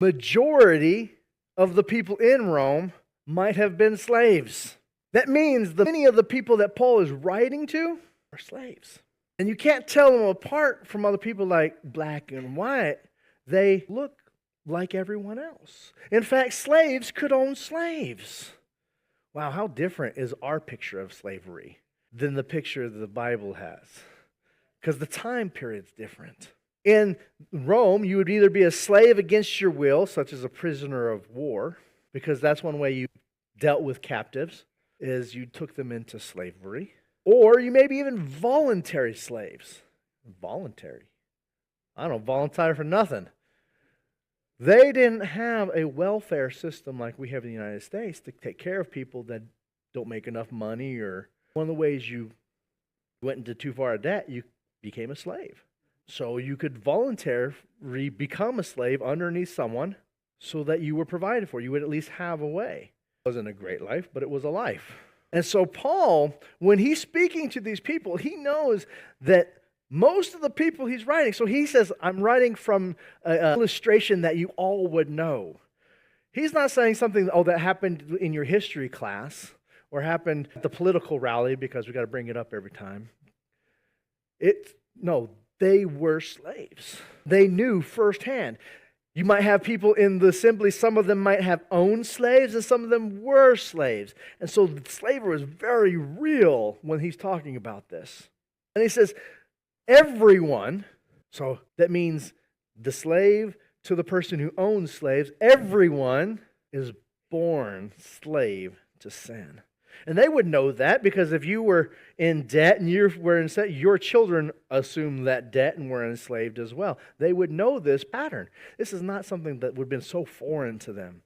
majority of the people in Rome might have been slaves. That means that many of the people that Paul is writing to are slaves. And you can't tell them apart from other people like black and white. They look like everyone else. In fact, slaves could own slaves. Wow, how different is our picture of slavery than the picture the Bible has? Because the time period's different. In Rome, you would either be a slave against your will, such as a prisoner of war, because that's one way you dealt with captives, is you took them into slavery. Or you may be even voluntary slaves. Voluntary. I don't volunteer for nothing. They didn't have a welfare system like we have in the United States to take care of people that don't make enough money, or one of the ways you went into too far a debt, you became a slave. So you could voluntarily become a slave underneath someone so that you were provided for. You would at least have a way. It wasn't a great life, but it was a life. And so Paul, when he's speaking to these people, he knows that most of the people he's writing, so he says, I'm writing from an illustration that you all would know. He's not saying something, that happened in your history class or happened at the political rally, because we got to bring it up every time. No, they were slaves. They knew firsthand. You might have people in the assembly, some of them might have owned slaves, and some of them were slaves. And so slavery was very real when he's talking about this. And he says, everyone, so that means the slave to the person who owns slaves, everyone is born slave to sin. And they would know that, because if you were in debt and you were enslaved, your children assumed that debt and were enslaved as well. They would know this pattern. This is not something that would have been so foreign to them.